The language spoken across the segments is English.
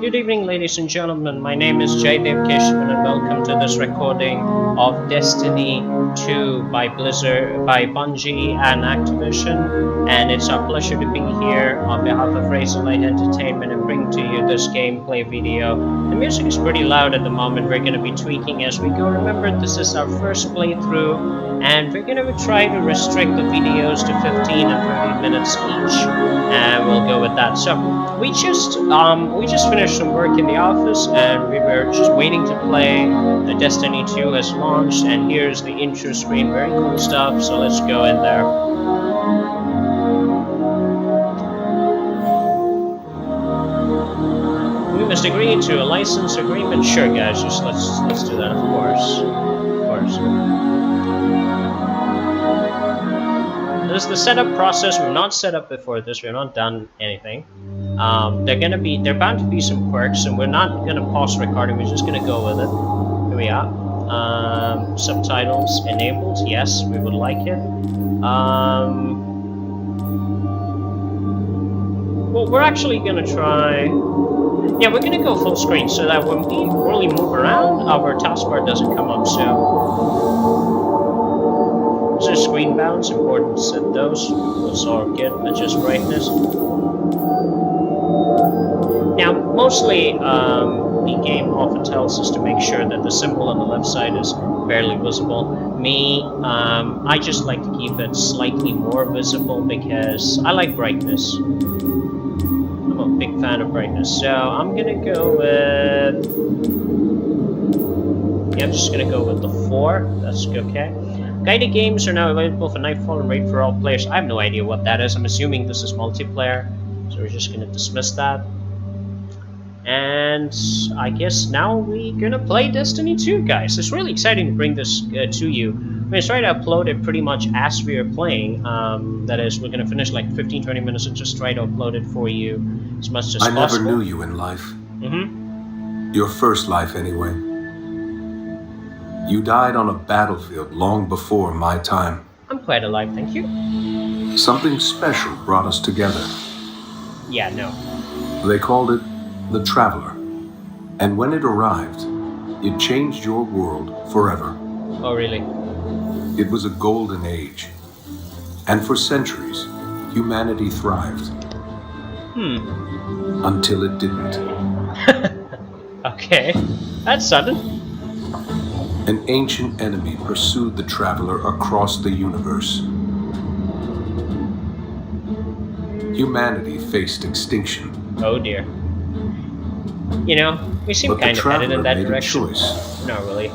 Good evening, ladies and gentlemen. My name is Jaydev Keshwan, and welcome to this recording of Destiny 2 by Blizzard, by Bungie and Activision. And it's our pleasure to be here on behalf of Razorlight Entertainment and bring to you this gameplay video. The music is pretty loud at the moment. We're going to be tweaking as we go. Remember, this is our first playthrough, and we're going to try to restrict the videos to 15 and 30 minutes each, and we'll go with that. So we just finished some work in the office, and we were just waiting to play. The Destiny 2 has launched, and here's the intro screen. Very cool stuff. So let's go in there. We must agree to a license agreement. Sure, guys. Just let's do that. Of course. This is the setup process. We've not set up before this. We've not done anything. There bound to be some quirks, and we're not gonna pause recording. We're just gonna go with it. Here we are. Subtitles enabled. Yes, we would like it. Well, we're actually gonna try. Yeah, we're gonna go full screen so that when we really move around, our taskbar doesn't come up. So, this is screen bounds. Important to set those. Those are good. Adjust brightness. Now, mostly, the game often tells us to make sure that the symbol on the left side is barely visible. Me, I just like to keep it slightly more visible because I like brightness. I'm a big fan of brightness, so I'm gonna go with... Yeah, I'm just gonna go with the 4. That's okay. Guided games are now available for Nightfall and Raid for all players. I have no idea what that is. I'm assuming this is multiplayer, so we're just gonna dismiss that. And I guess now we're gonna play Destiny 2, guys. It's really exciting to bring this to you. I'm gonna try to upload it pretty much as we are playing. That is, we're gonna finish like 15-20 minutes and just try to upload it for you as much as possible. I never knew you in life. Your first life, anyway. You died on a battlefield long before my time. I'm quite alive, thank you. Something special brought us together. Yeah, no. They called it the Traveler, and when it arrived, it changed your world forever. Oh, really? It was a golden age, and for centuries, humanity thrived. Until it didn't. Okay, that's sudden. An ancient enemy pursued the Traveler across the universe. Humanity faced extinction. Oh dear. You know, we seem kind of headed in that direction. Choice. Not really.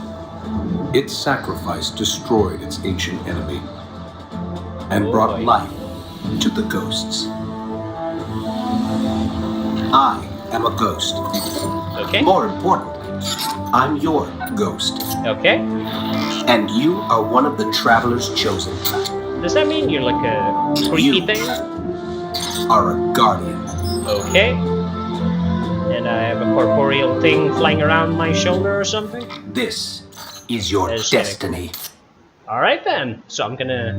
Its sacrifice destroyed its ancient enemy and brought life to the ghosts. I am a ghost. Okay. More importantly, I'm your ghost. Okay. And you are one of the Traveler's chosen. Does that mean you're like a creepy thing? Are a guardian. Okay. And I have a corporeal thing flying around my shoulder or something? This is your destiny. Alright then. So I'm gonna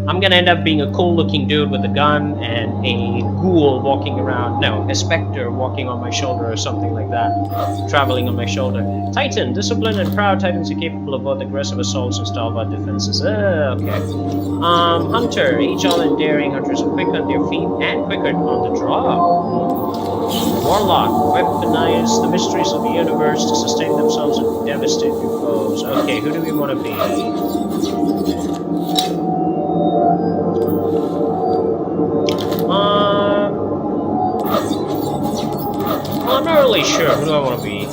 end up being a cool looking dude with a gun and a ghoul walking around. No, a specter walking on my shoulder or something like that. Traveling on my shoulder. Titan. Disciplined and proud Titans are capable of both aggressive assaults and stalwart defenses. Okay. Hunter. Agile and daring hunters are quick on their feet and quicker on the draw. Warlock. Weaponize the mysteries of the universe to sustain themselves and devastate their foes. Okay, who do we want to be? I'm not really sure. Who do I want to be?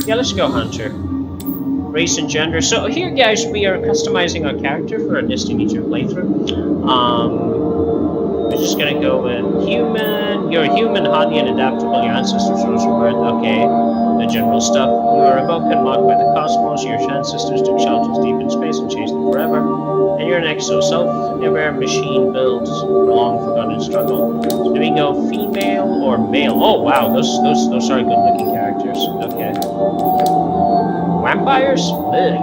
Yeah, let's go Hunter. Race and gender. So here, guys, we are customizing our character for our Destiny 2 playthrough. We're just gonna go with human. You're human, hardy, and adaptable. Your ancestors rose from birth. Okay, the general stuff. You are evoked and marked by the cosmos. Your ancestors took shelters deep in space and chased them forever. And you're an exo, self-aware machine built for long forgotten struggle. So do we go female or male? Oh wow, those are good-looking characters. Okay. Vampires? Ugh.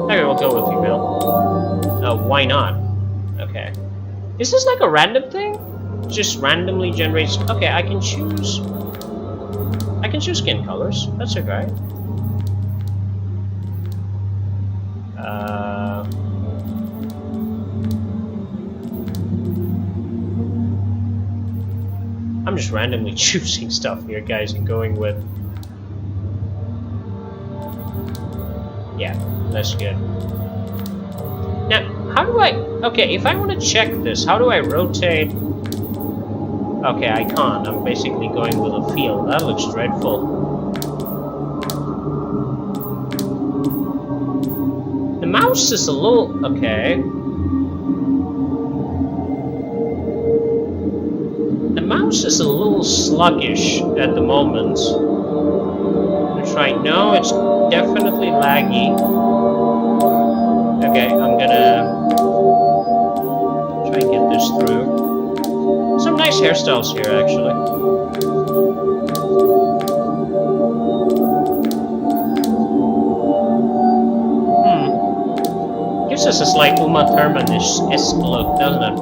Okay, we'll go with female. why not? Okay. Is this like a random thing? Just randomly generates... Okay, I can choose skin colors. That's okay. I'm just randomly choosing stuff here, guys, and going with... Yeah, that's good. Now, how do I... Okay, if I want to check this, how do I rotate... Okay, I can't. I'm basically going with a feel. That looks dreadful. The mouse is a little... Okay. The mouse is a little sluggish at the moment. Let's try... No, it's definitely laggy. Okay, I'm gonna... try and get this through. Some nice hairstyles here, actually. Gives us a slight Uma Thurman-esque look, doesn't it?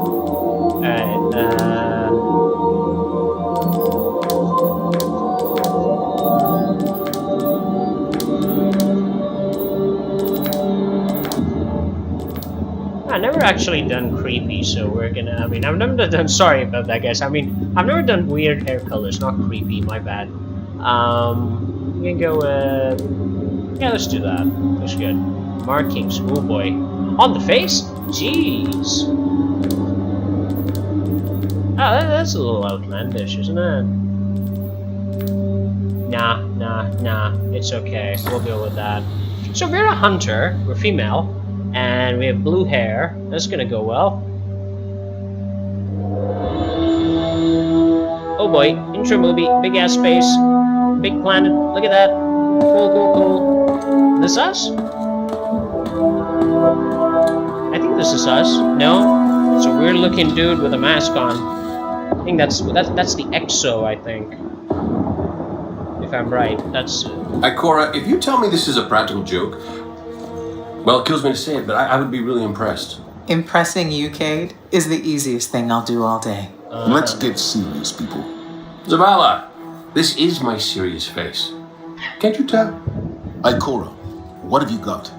Alright, I've never actually done creepy, so we're gonna... I mean, I've never done... Sorry about that, guys. I mean, I've never done weird hair colors, not creepy, my bad. We can go with... Yeah, let's do that. Looks good. Markings, oh boy. On the face? Jeez. Oh, that's a little outlandish, isn't it? Nah. It's okay. We'll go with that. So we're a hunter. We're female. And we have blue hair. That's gonna go well. Oh boy, intro movie, big ass space, big planet. Look at that. Cool. This us? I think this is us. No? It's a weird looking dude with a mask on. I think that's the EXO, I think. If I'm right. That's... Ikora, if you tell me this is a practical joke, well, it kills me to say it, but I would be really impressed. Impressing you, Cade, is the easiest thing I'll do all day. Let's get serious, people. Zavala, this is my serious face. Can't you tell? Ikora, what have you got?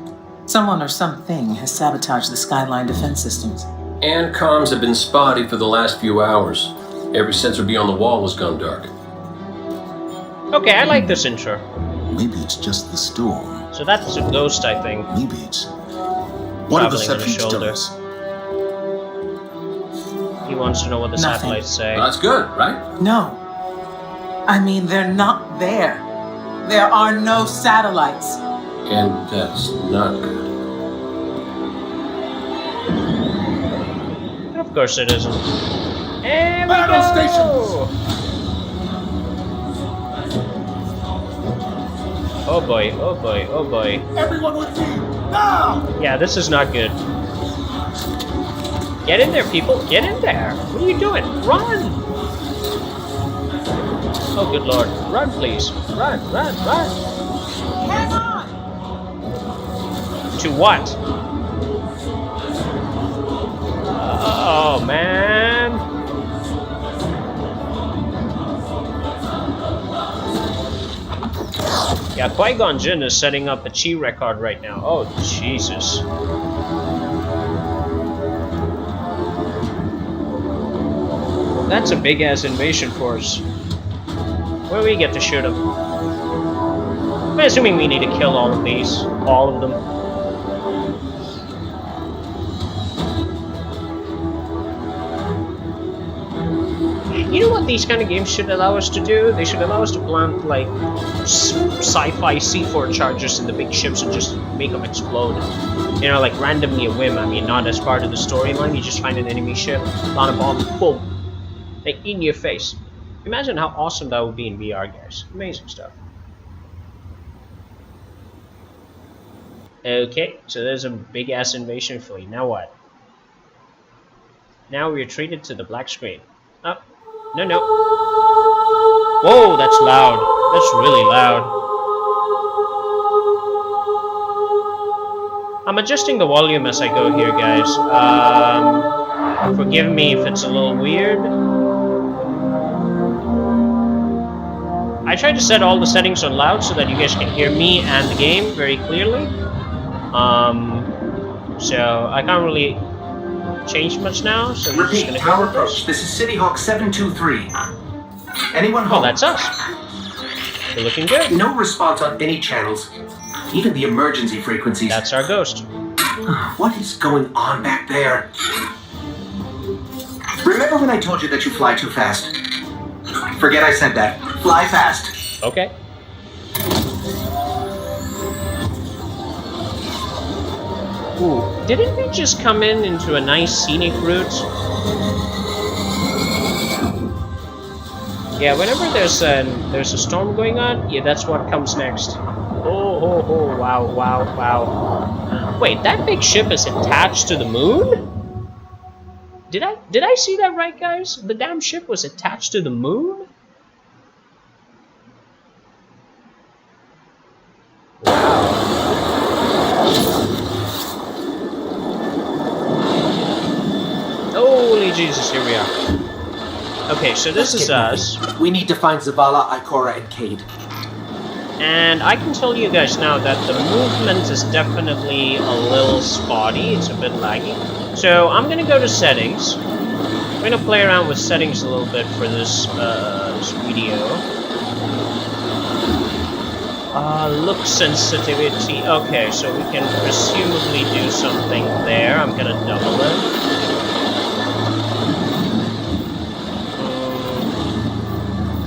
Someone or something has sabotaged the Skyline defense systems. And comms have been spotty for the last few hours. Every sensor beyond the wall has gone dark. Okay, I like this intro. Maybe it's just the storm. So that's a ghost, I think. Maybe it's... What do the Traveling on his satellites tell shoulder. us? He wants to know what the Nothing. satellites say. Well, that's good, right? No. I mean, they're not there. There are no satellites. And that's not good. Of course it isn't. And we Battle go! stations! Oh boy. Everyone with me! Now! Yeah, this is not good. Get in there, people! Get in there! What are you doing? Run! Oh, good lord. Run, please. Run! Hang on! To what? Oh, man! Yeah, Qui-Gon Jinn is setting up a chi record right now. Oh, Jesus. That's a big-ass invasion force. Where do we get to shoot them? I'm assuming we need to kill all of these. All of them. You know what these kind of games should allow us to do? They should allow us to plant, like, sci-fi C4 chargers in the big ships and just make them explode. You know, like, randomly a whim. I mean, not as part of the storyline. You just find an enemy ship, plant a bomb, boom. Like, in your face. Imagine how awesome that would be in VR, guys. Amazing stuff. Okay, so there's a big-ass invasion fleet. Now what? Now we're treated to the black screen. Oh. No. Whoa, that's loud. That's really loud. I'm adjusting the volume as I go here, guys. Forgive me if it's a little weird. I tried to set all the settings on loud so that you guys can hear me and the game very clearly. So I can't really change much now. So we're just gonna Tower approach. This is City Hawk 723. Anyone home? Oh, that's us. We're looking good. No response on any channels, even the emergency frequencies. That's our ghost. What is going on back there? Remember when I told you that you fly too fast? Forget I said that. Fly fast. Okay. Ooh, didn't we just come into a nice scenic route? Yeah, whenever there's a storm going on, yeah, that's what comes next. Oh, wow. Wait, that big ship is attached to the moon? Did I see that right, guys? The damn ship was attached to the moon? Holy Jesus, here we are. Okay, so this is us. We need to find Zavala, Ikora, and Cade. And I can tell you guys now that the movement is definitely a little spotty. It's a bit laggy. So I'm gonna go to settings. I'm gonna play around with settings a little bit for this video. Look sensitivity. Okay, so we can presumably do something there. I'm gonna double it.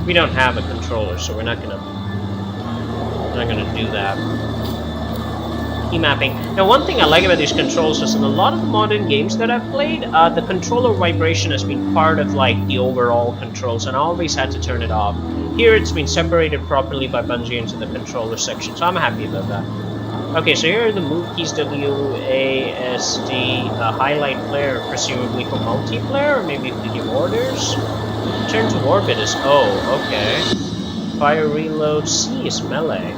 We don't have a controller, so we're not gonna do that. Key mapping. Now, one thing I like about these controls is in a lot of the modern games that I've played, the controller vibration has been part of like the overall controls, and I always had to turn it off. Here, it's been separated properly by Bungie into the controller section, so I'm happy about that. Okay, so here are the move keys: W, A, S, D. Highlight player, presumably for multiplayer, or maybe if we give orders. Turn to orbit is O, okay. Fire reload, C is melee.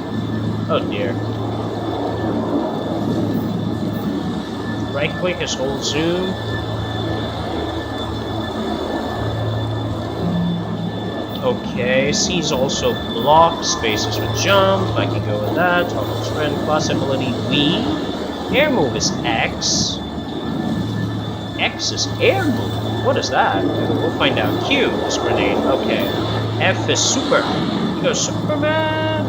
Oh dear. Right click is hold zoom. Okay, C is also block, space is for jump, I can go with that. Toggle trend, class ability V. Air move is X. X is air move. What is that? We'll find out. Q is grenade. Okay. F is super. You go Superman.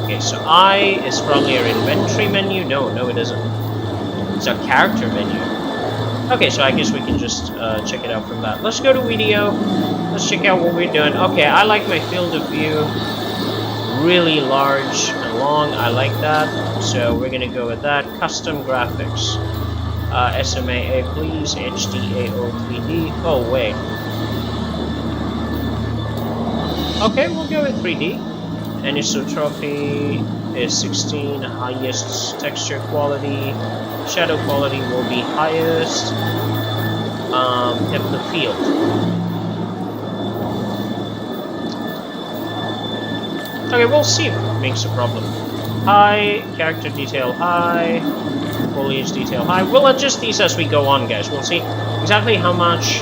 Okay, so I is probably our inventory menu. No, it isn't. It's our character menu. Okay, so I guess we can just check it out from that. Let's go to video. Let's check out what we're doing. Okay, I like my field of view. Really large and long. I like that. So we're gonna go with that. Custom graphics. SMAA, please. HDAO 3D. Oh, wait. Okay, we'll go with 3D. Anisotropy is 16. Highest texture quality. Shadow quality will be highest. Depth of field. Okay, we'll see if it makes a problem. High, character detail high, foliage detail high. We'll adjust these as we go on, guys. We'll see exactly how much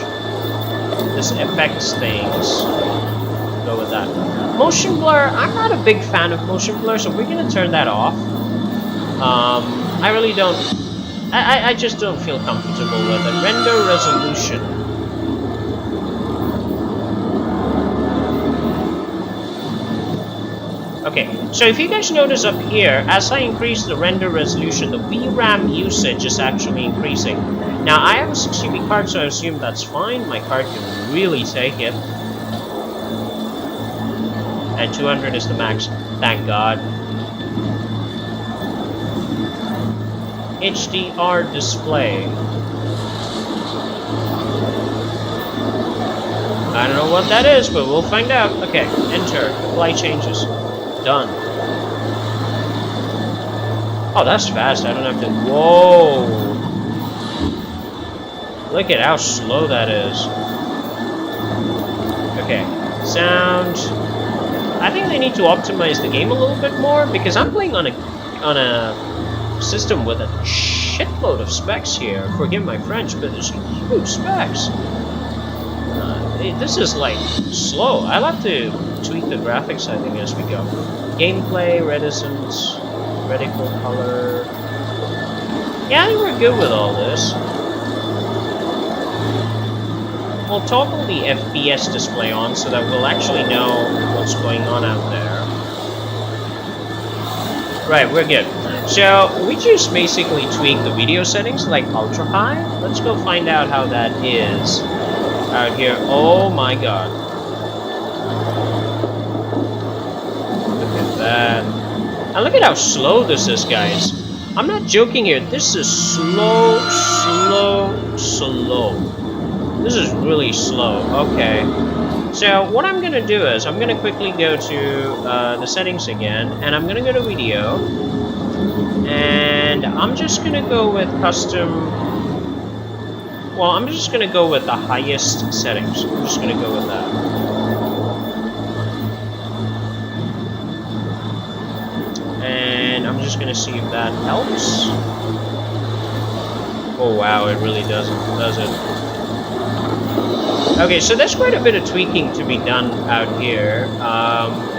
this affects things. Go with that. Motion blur, I'm not a big fan of motion blur, so we're gonna turn that off. I really don't... I just don't feel comfortable with it. Render resolution. Okay, so if you guys notice up here, as I increase the render resolution, the VRAM usage is actually increasing. Now, I have a 6GB card, so I assume that's fine. My card can really take it. And 200 is the max. Thank God. HDR display. I don't know what that is, but we'll find out. Okay, enter. Apply changes. Done. Oh, that's fast. I don't have to... Whoa! Look at how slow that is. Okay. Sound. I think they need to optimize the game a little bit more because I'm playing on a system with a shitload of specs here. Forgive my French, but there's huge specs. This is like slow. I'll have to tweak the graphics, I think, as we go. Gameplay, reticence, reticle color. Yeah, I think we're good with all this. We'll toggle the FPS display on so that we'll actually know what's going on out there. Right, we're good. So, we just basically tweak the video settings like ultra high. Let's go find out how that is out here. Oh my god. Look at that. And look at how slow this is, guys. I'm not joking here. This is slow. This is really slow. Okay. So what I'm gonna do is I'm gonna quickly go to the settings again, and I'm gonna go to video, and I'm just gonna go with custom. Well, I'm just gonna go with the highest settings. I'm just gonna go with that. And I'm just gonna see if that helps. Oh wow, it really doesn't, does it? Okay, so there's quite a bit of tweaking to be done out here.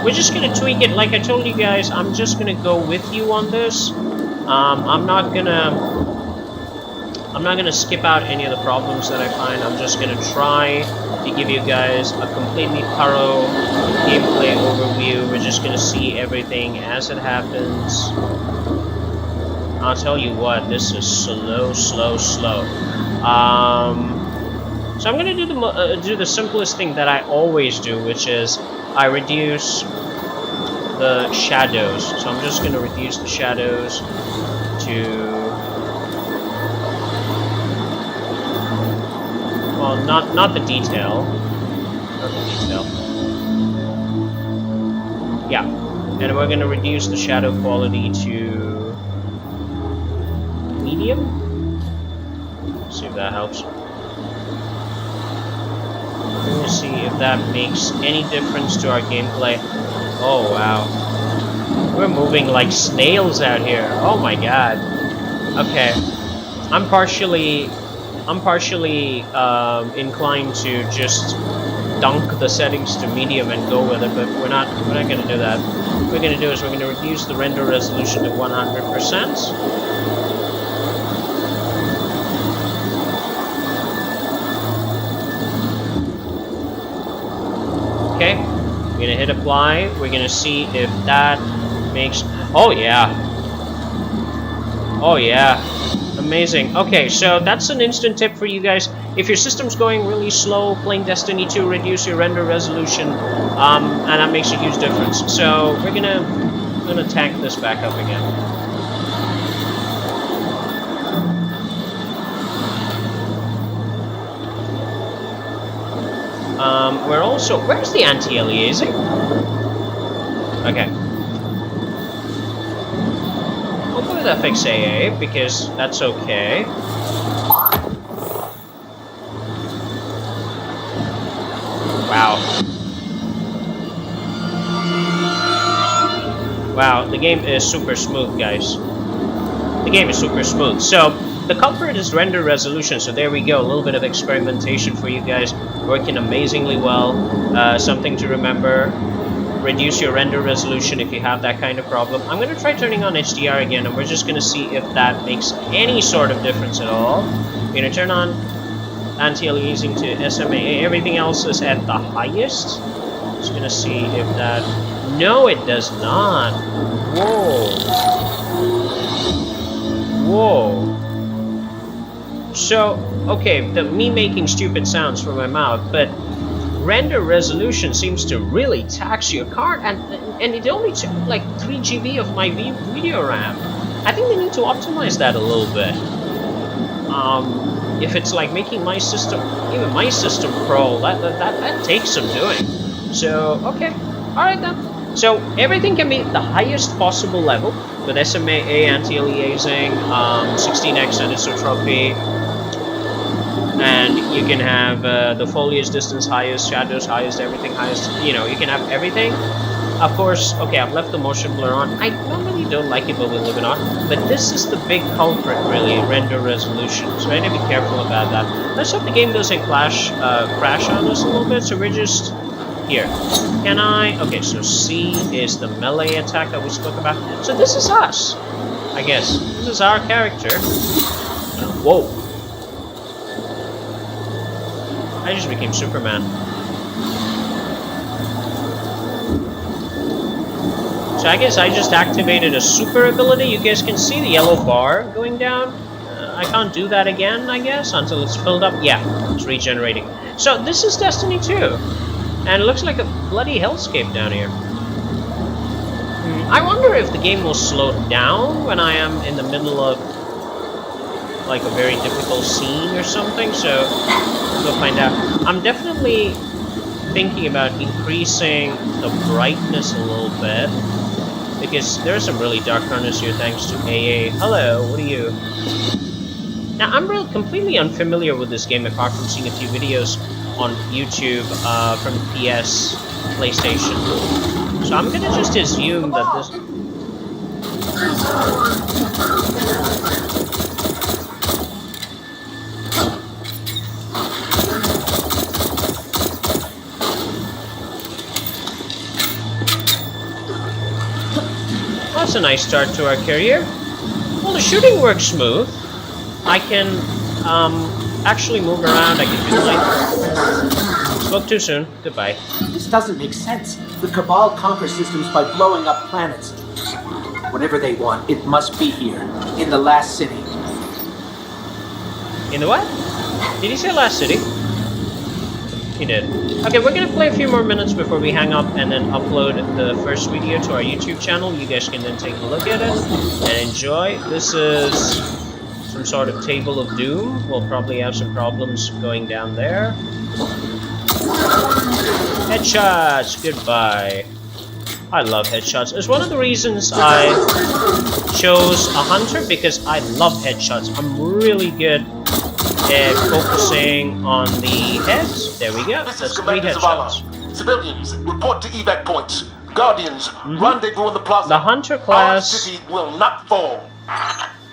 We're just gonna tweak it, like I told you guys, I'm just gonna go with you on this. I'm not gonna skip out any of the problems that I find. I'm just gonna try to give you guys a completely thorough gameplay overview. We're just gonna see everything as it happens. I'll tell you what, this is slow. So I'm gonna do the simplest thing that I always do, which is I reduce the shadows. So I'm just gonna reduce the shadows to, well, not the detail, yeah, and we're gonna reduce the shadow quality to medium. See if that helps. Let me see if that makes any difference to our gameplay. Oh wow, we're moving like snails out here. Oh my god. Okay, I'm partially inclined to just dunk the settings to medium and go with it, but we're not going to do that. What we're going to do is we're going to reduce the render resolution to 100%. Okay, we're gonna hit apply. We're gonna see if that makes. Oh yeah. Oh yeah. Amazing. Okay, so that's an instant tip for you guys. If your system's going really slow, playing Destiny 2, reduce your render resolution, and that makes a huge difference. So we're gonna tank this back up again. We're also... Where's the anti-aliasing? Okay. We'll go with FXAA, because that's okay. Wow. Wow, the game is super smooth, guys. The game is super smooth. So, the culprit is render resolution, so there we go. A little bit of experimentation for you guys. Working amazingly well. Something to remember. Reduce your render resolution if you have that kind of problem. I'm going to try turning on HDR again, and we're just going to see if that makes any sort of difference at all. We're going to turn on anti-aliasing to SMAA. Everything else is at the highest. Just going to see if that... No, it does not. Whoa. Whoa. So, okay, me making stupid sounds from my mouth, but render resolution seems to really tax your card, and it only took like 3 GB of my video RAM. I think they need to optimize that a little bit. If it's like making my system, even my system pro, that takes some doing. So, okay, alright then. So, everything can be at the highest possible level, with SMAA, anti-aliasing, 16x anisotropy. and you can have the foliage distance highest, shadows highest, everything highest. You know, you can have everything. Of course, okay, I've left the motion blur on. I normally don't like it, but we'll leave it on. But this is the big culprit, really, render resolution. So I need to be careful about that. Let's hope the game doesn't crash on us a little bit. So we're just here. Can I? Okay, so C is the melee attack that we spoke about. So this is us, I guess. This is our character. Whoa! I just became Superman. So I guess I just activated a super ability. You guys can see the yellow bar going down. I can't do that again, I guess, until it's filled up. Yeah, it's regenerating. So this is Destiny 2. And it looks like a bloody hellscape down here. I wonder if the game will slow down when I am in the middle of like a very difficult scene or something. So we'll find out. I'm definitely thinking about increasing the brightness a little bit, because there's some really dark corners here thanks to AA. Hello, what are you? Now, I'm really completely unfamiliar with this game apart from seeing a few videos on YouTube from PS, PlayStation. So I'm gonna just assume that this... That's a nice start to our career. Well, the shooting works smooth. I can actually move around. I can do like... Spoke too soon. Goodbye. This doesn't make sense. The Cabal conquer systems by blowing up planets. Whatever they want, it must be here, in the last city. In the what? Did he say last city? He did. Okay, we're gonna play a few more minutes before we hang up and then upload the first video to our YouTube channel. You guys can then take a look at it and enjoy. This is some sort of Table of Doom. We'll probably have some problems going down there. Headshots! Goodbye. I love headshots. It's one of the reasons I chose a hunter, because I love headshots. I'm really good at focusing on the heads. There we go. This That's is 3 Commander headshots. Zavala. Civilians, report to evac points. Guardians, rendezvous in the plaza. The hunter Our class... city will not fall.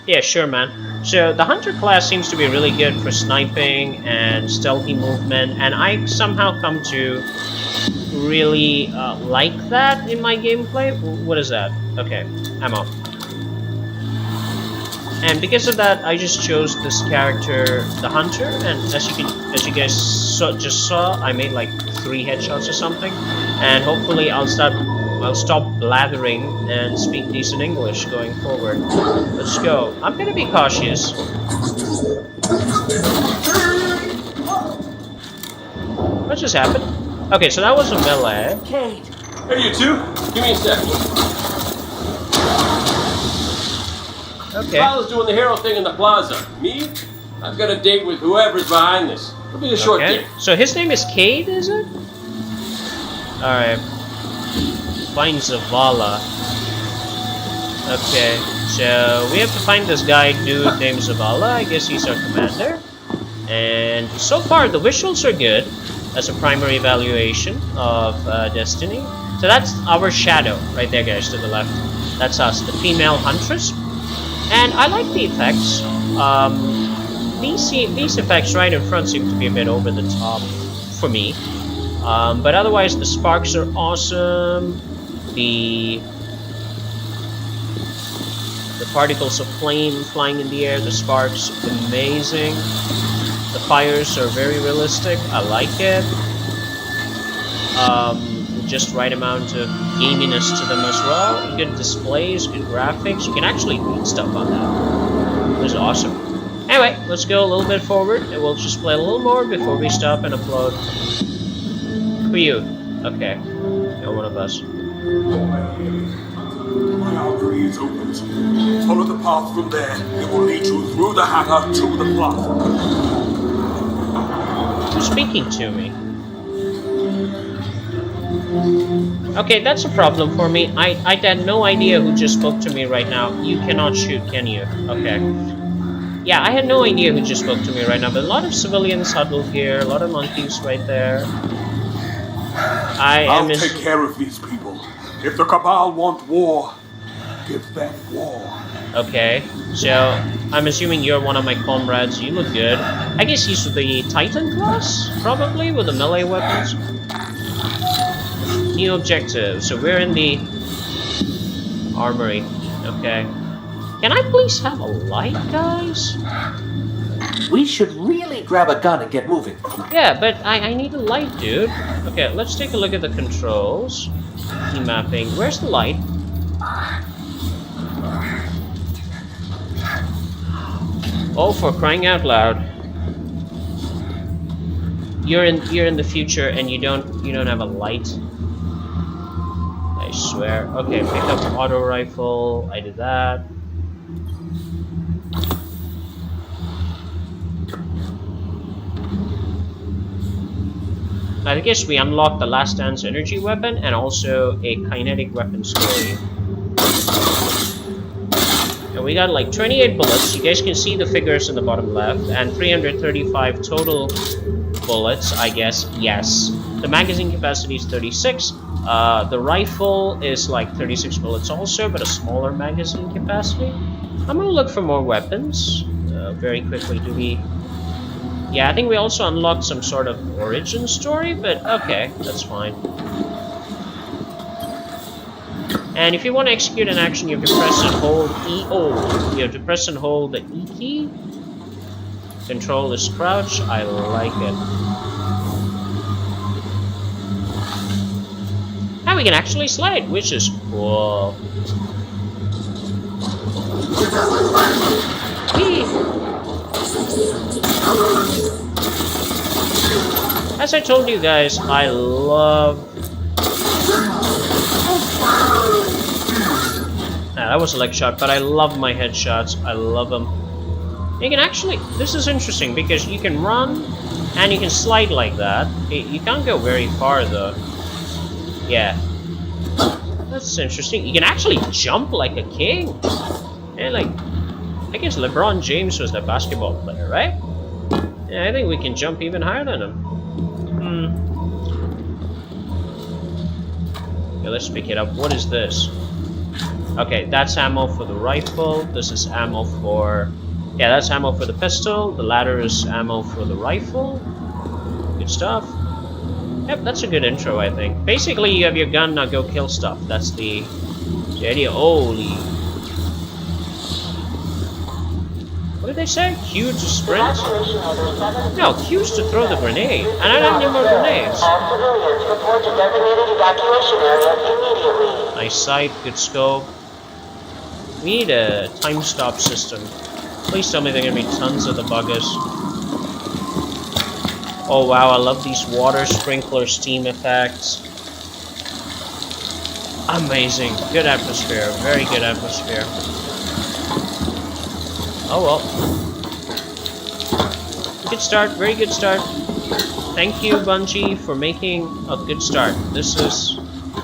Yeah, sure, man. So the hunter class seems to be really good for sniping and stealthy movement, and I somehow come to really like that in my gameplay. What is that? Okay, ammo. And because of that, I just chose this character, the hunter, and as you guys just saw, I made like 3 headshots or something, and hopefully I'll stop blathering and speak decent English going forward. Let's go. I'm gonna be cautious. What just happened? Okay, so that was a melee. Cade! Hey, you two. Give me a sec. Okay. Kyle's doing the hero thing in the plaza. Me? I've got a date with whoever's behind this. It'll be a short Okay. date. So his name is Cade, is it? Alright. Find Zavala. Okay, so we have to find this guy dude named Zavala. I guess he's our commander. And so far the visuals are good as a primary evaluation of Destiny. So that's our shadow right there, guys, to the left. That's us, the female huntress. And I like the effects. These effects right in front seem to be a bit over the top for me. But otherwise the sparks are awesome. The particles of flame flying in the air, the sparks, amazing. The fires are very realistic. I like it. Just right amount of gaminess to them as well. Good displays, good graphics. You can actually read stuff on that. It was awesome. Anyway, let's go a little bit forward, and we'll just play a little more before we stop and upload. Who are you? Okay, no one of us. My artery is opened. Follow the path from there. It will lead you through the hangar to the plaza. Who's speaking to me? Okay, that's a problem for me. I had no idea who just spoke to me right now. You cannot shoot, can you? Okay. Yeah, I had no idea who just spoke to me right now, but a lot of civilians huddled here, a lot of monkeys right there. I'll take care of these people. If the Cabal want war, give them war. Okay, so I'm assuming you're one of my comrades. You look good. I guess he's the Titan class, probably, with the melee weapons. New objective. So we're in the armory. Okay. Can I please have a light, guys? We should really grab a gun and get moving. Yeah, but I need a light, dude. Okay, let's take a look at the controls. Key mapping. Where's the light? Oh, for crying out loud! You're in the future and you don't have a light. I swear. Okay, pick up auto rifle. I did that. I guess we unlocked the Last Dance energy weapon and also a kinetic weapon story. And we got like 28 bullets. You guys can see the figures in the bottom left, and 335 total bullets, I guess. Yes. The magazine capacity is 36. The rifle is like 36 bullets also, but a smaller magazine capacity. I'm gonna look for more weapons very quickly. Do we? Yeah, I think we also unlocked some sort of origin story, but okay, that's fine. And if you want to execute an action, you have to press and hold E. Oh, you have to press and hold the E key. Control is crouch. I like it. And we can actually slide, which is cool. Whee! As I told you guys, I love... that was a leg shot, but I love my headshots. I love them. You can actually... This is interesting, because you can run, and you can slide like that. You can't go very far, though. Yeah. That's interesting. You can actually jump like a king. And, like... I guess LeBron James was the basketball player, right? Yeah, I think we can jump even higher than him. Okay, let's pick it up. What is this? Okay, that's ammo for the rifle. This is ammo for... Yeah, that's ammo for the pistol. The latter is ammo for the rifle. Good stuff. Yep, that's a good intro, I think. Basically, you have your gun, now go kill stuff. That's the idea. Holy... What did they say? Q to sprint? No, Q's to throw the grenade. And I don't need more grenades. Civilians report to designated evacuation area immediately. Nice sight, good scope. We need a time stop system. Please tell me there are gonna be tons of the buggers. Oh wow, I love these water sprinkler steam effects. Amazing. Good atmosphere. Very good atmosphere. Oh well. Good start, very good start. Thank you, Bungie, for making a good start. This is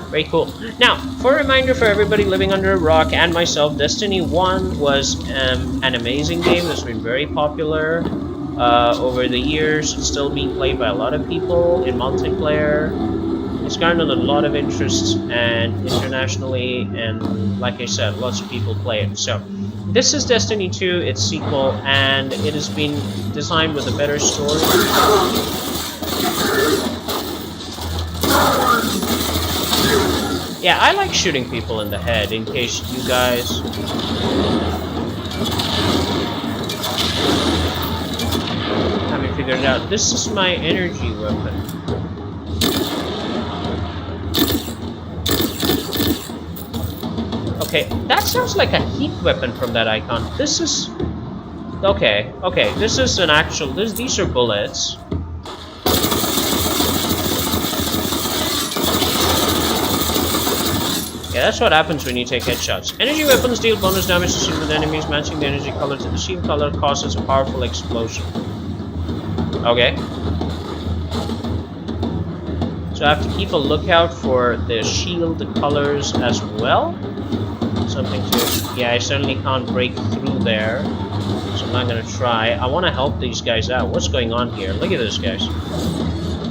very cool. Now, for a reminder for everybody living under a rock and myself, Destiny 1 was an amazing game that's been very popular over the years. It's still being played by a lot of people in multiplayer. It's garnered a lot of interest and internationally, and like I said, lots of people play it. So, this is Destiny 2, its sequel, and it has been designed with a better story. Yeah, I like shooting people in the head, in case you guys... haven't figured it out. This is my energy weapon. Okay, that sounds like a heat weapon from that icon. This is... Okay, this is an actual... These are bullets. Yeah, that's what happens when you take headshots. Energy weapons deal bonus damage to shield with enemies, matching the energy color to the shield color causes a powerful explosion. Okay. So I have to keep a lookout for the shield colors as well. Something to... Yeah, I certainly can't break through there. So I'm not gonna try. I want to help these guys out. What's going on here? Look at this, guys.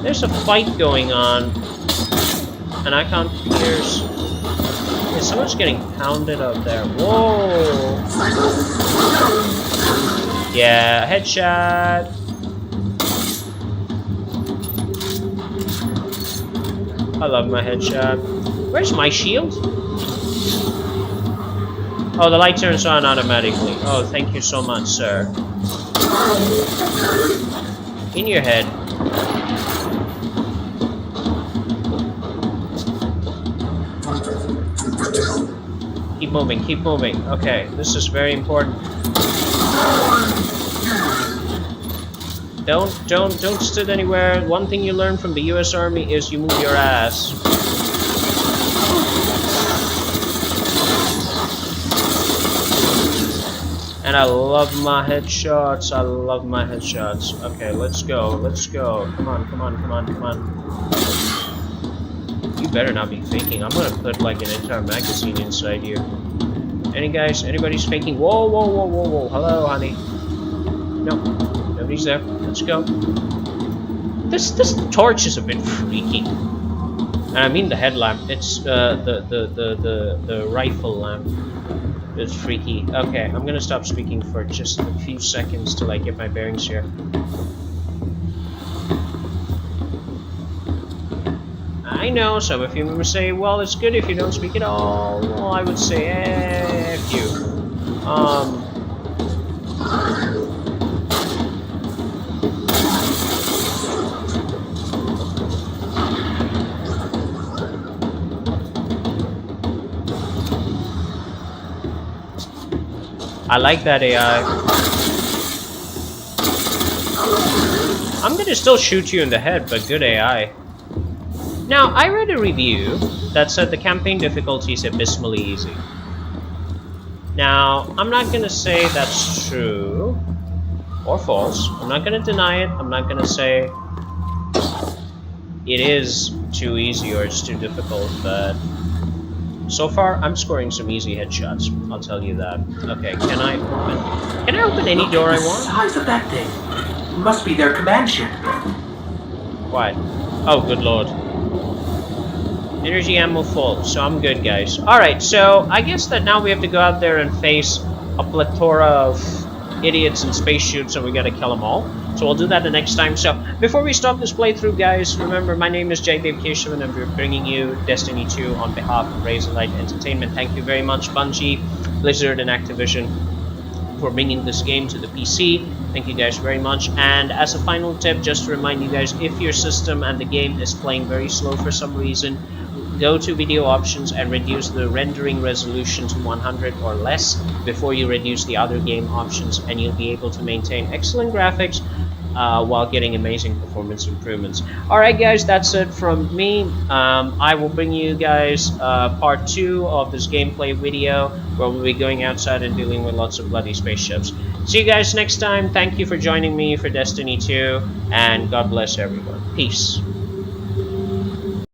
There's a fight going on, and I can't pierce. Yeah, someone's getting pounded up there. Whoa! Yeah, headshot. I love my headshot. Where's my shield? Oh, the light turns on automatically. Oh, thank you so much, sir. In your head. Keep moving, keep moving. Okay, this is very important. Don't sit anywhere. One thing you learn from the US Army is you move your ass. And I love my headshots. I love my headshots. Okay, let's go. Let's go. Come on, come on, come on, come on. You better not be faking. I'm gonna put like an entire magazine inside you. Anybody's faking? Whoa, whoa, whoa, whoa, whoa. Hello, honey. No, nobody's there. Let's go. This torch is a bit freaky. And I mean the headlamp. It's the rifle lamp. It's freaky. Okay, I'm gonna stop speaking for just a few seconds till I get my bearings here. I know some of you may say, well, it's good if you don't speak at all. Well, I would say, F you. I like that AI. I'm gonna still shoot you in the head, but good AI. Now, I read a review that said the campaign difficulty is abysmally easy. Now, I'm not gonna say that's true or false. I'm not gonna deny it. I'm not gonna say it is too easy or it's too difficult, but so far, I'm scoring some easy headshots. I'll tell you that. Okay, can I open any door I The want? size of that thing. Must be their command ship. What? Oh, good lord. Energy ammo full, so I'm good, guys. Alright, so I guess that now we have to go out there and face a plethora of idiots in spacesuits, and we gotta kill them all. So we'll do that the next time. So before we stop this playthrough, guys, remember my name is Jaydev Keshavan, and we're bringing you Destiny 2 on behalf of Razorlight Entertainment. Thank you very much, Bungie, Blizzard, and Activision for bringing this game to the PC. Thank you guys very much. And as a final tip, just to remind you guys, if your system and the game is playing very slow for some reason, go to video options and reduce the rendering resolution to 100 or less before you reduce the other game options, and you'll be able to maintain excellent graphics while getting amazing performance improvements. Alright guys, that's it from me. I will bring you guys part 2 of this gameplay video where we'll be going outside and dealing with lots of bloody spaceships. See you guys next time. Thank you for joining me for Destiny 2, and God bless everyone. Peace.